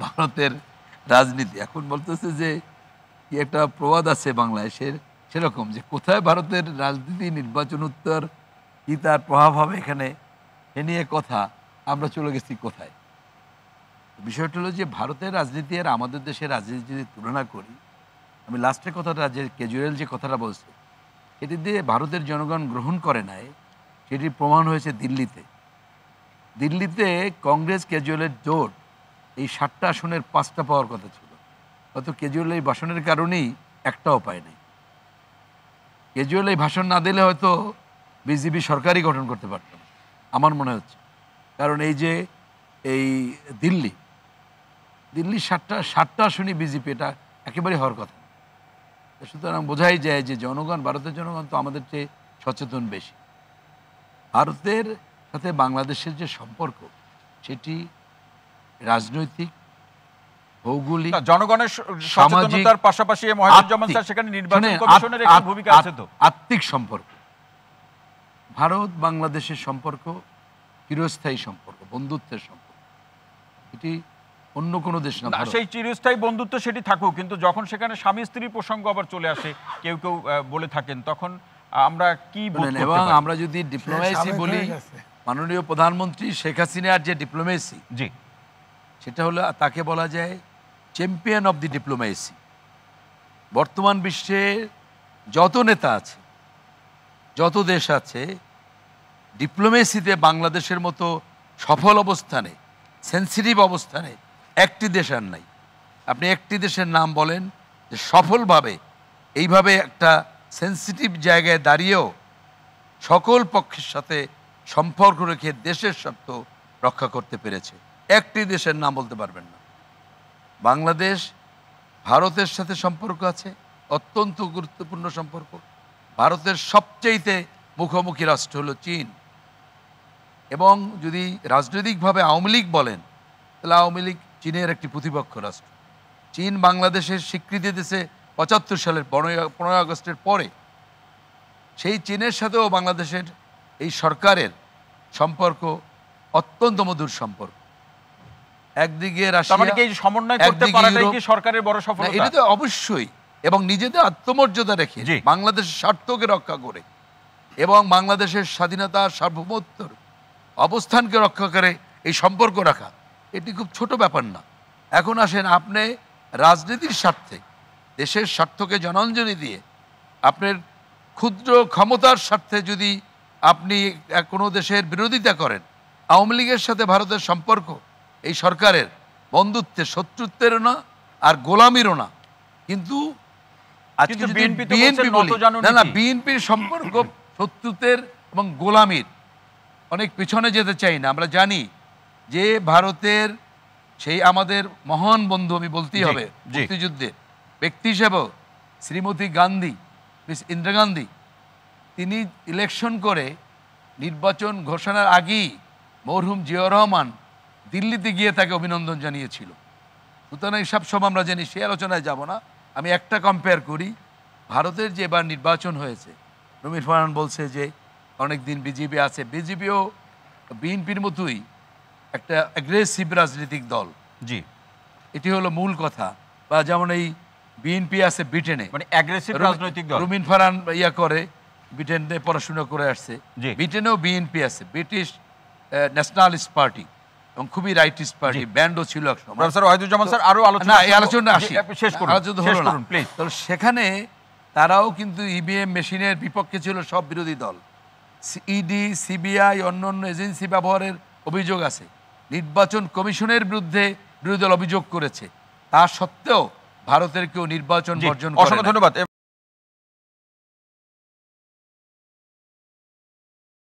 ভারতের রাজনীতি। এখন বলতেছে যে কি একটা প্রবাদ আছে বাংলায় সেরকম যে কোথায় ভারতের রাজনীতি নির্বাচনোত্তর কি তার প্রভাব হবে এখানে এ নিয়ে কথা, আমরা চলে গেছি কোথায়। বিষয়টা হলো যে ভারতের রাজনীতি আর আমাদের দেশের রাজনীতি যদি তুলনা করি, আমি লাস্টের কথাটা যে কেজরিওয়াল যে কথাটা বলছে এটি দিয়ে ভারতের জনগণ গ্রহণ করে নাই, সেটির প্রমাণ হয়েছে দিল্লিতে। দিল্লিতে কংগ্রেস কেজরিওয়ালের জোট এই 7টা আসনের 5টা পাওয়ার কথা ছিল, হয়তো কেজরিওয়াল এই ভাষণের কারণেই একটাও পায় নাই। কেজরিওয়াল এই ভাষণ না দিলে হয়তো বিজেপি সরকারই গঠন করতে পারত না আমার মনে হচ্ছে। কারণ এই যে এই দিল্লির 7টা আসনই বিজেপি, এটা একেবারেই হওয়ার কথা। সুতরাং বোঝাই যায় যে জনগণ, ভারতের জনগণ তো আমাদের চেয়ে সচেতন বেশি। ভারতের সাথে বাংলাদেশের যে সম্পর্ক সেটি রাজনৈতিক, ভৌগোলিক, জনগণের সচেতনতার পাশাপাশি মহিউজ্জামান স্যার সেখানে নির্বাচন কমিশনের একটি ভূমিকা আছে তো, আত্মিক সম্পর্ক। ভারত বাংলাদেশের সম্পর্ক চিরস্থায়ী সম্পর্ক, বন্ধুত্বের সম্পর্ক। এটি অন্য কোনো দেশ না। সেই চিরস্থায়ী বন্ধুত্ব সেটি থাকুক, কিন্তু যখন সেখানে স্বামী স্ত্রী প্রসঙ্গ আবার চলে আসে, কেউ কেউ বলে থাকেন, তখন আমরা কি বলবো? এবং আমরা যদি ডিপ্লোমেসি বলি, মাননীয় প্রধানমন্ত্রী শেখ হাসিনার যে ডিপ্লোমেসি, জি, সেটা হলো তাকে বলা যায় চ্যাম্পিয়ন অব দি ডিপ্লোমেসি। বর্তমান বিশ্বে যত নেতা আছে, যত দেশ আছে, ডিপ্লোমেসিতে বাংলাদেশের মতো সফল অবস্থানে, সেন্সিটিভ অবস্থানে একটি দেশ আর নাই। আপনি একটি দেশের নাম বলেন যে সফলভাবে এইভাবে একটা সেন্সিটিভ জায়গায় দাঁড়িয়েও সকল পক্ষের সাথে সম্পর্ক রেখে দেশের স্বার্থ রক্ষা করতে পেরেছে। একটি দেশের নাম বলতে পারবেন না। বাংলাদেশ ভারতের সাথে সম্পর্ক আছে, অত্যন্ত গুরুত্বপূর্ণ সম্পর্ক। ভারতের সবচেয়েতে মুখোমুখি রাষ্ট্র হলো চীন। এবং যদি রাজনৈতিকভাবে আওয়ামী লীগ বলেন, তাহলে আওয়ামী লীগ চীনের একটি প্রতিপক্ষ রাষ্ট্র। চীন বাংলাদেশের স্বীকৃতি দিয়েছে 75 সালের 15 আগস্টের পরে। সেই চীনের সাথেও বাংলাদেশের এই সরকারের সম্পর্ক অত্যন্ত মধুর সম্পর্ক। একদিকে রাশিয়া, সমন্বয় করতে পারাটাই কি সরকারের বড় সফলতা? এটা তো অবশ্যই, এবং নিজেদের আত্মমর্যাদা রেখে বাংলাদেশের স্বার্থকে রক্ষা করে এবং বাংলাদেশের স্বাধীনতা, সার্বভৌমত্বর অবস্থানকে রক্ষা করে এই সম্পর্ক রাখা, এটি খুব ছোট ব্যাপার না। এখন আসেন, আপনি রাজনীতির স্বার্থে দেশের স্বার্থকে জনাঞ্জলি দিয়ে আপনার ক্ষুদ্র ক্ষমতার স্বার্থে যদি আপনি কোনো দেশের বিরোধিতা করেন, আওয়ামী লীগের সাথে ভারতের সম্পর্ক এই সরকারের বন্ধুত্বের, শত্রুত্বেরও না আর গোলামিরও না। কিন্তু আজকে যদি বিএনপি বলি, না, বিএনপির সম্পর্ক শত্রুতের এবং গোলামির অনেক পিছনে যেতে চাই না। আমরা জানি যে ভারতের সেই আমাদের মহান বন্ধু, আমি বলতেই হবে, মুক্তিযুদ্ধের ব্যক্তি হিসেবেও শ্রীমতী গান্ধী, মিস ইন্দিরা গান্ধী, তিনি ইলেকশন করে নির্বাচন ঘোষণার আগেই মরহুম জিয়াউর রহমান দিল্লিতে গিয়ে তাকে অভিনন্দন জানিয়েছিল। সুতরাং সব আমরা জানি, সে আলোচনায় যাব না। আমি একটা কম্পেয়ার করি, ভারতের যে এবার নির্বাচন হয়েছে, রুমির ফারহান বলছে যে অনেক দিন বিজেপি আছে, বিজেপিও বিএনপির মতোই একটা অ্যাগ্রেসিভ রাজনৈতিক দল। জি, এটি হলো মূল কথা। বা যেমন এই বিএনপি আছে ব্রিটেনে, মানে অ্যাগ্রেসিভ রাজনৈতিক দল। রুমিন ফারহান করে ব্রিটেনে পড়াশোনা করে আসছে, ব্রিটেনেও বিএনপি আছে, ব্রিটিশ ন্যাশনালিস্ট পার্টি, এবং খুবই রাইটিস্ট পার্টি, ব্যান্ডও ছিল এক সময়। প্রফেসর ওয়াহিদুজ্জামান স্যার, আরো আলোচনা আসি, শেষ করুন প্লিজ। তো সেখানে তারাও কিন্তু ইভিএম মেশিনের বিপক্ষে ছিল সব বিরোধী দল। ইডি, সিবিআই, অন্যান্য এজেন্সি ব্যবহারের অভিযোগ আছে, নির্বাচন কমিশনের বিরুদ্ধে বিরোধী দল অভিযোগ করেছে। তা সত্ত্বেও ভারতের কেউ নির্বাচন বর্জন করে। অসংখ্য ধন্যবাদ।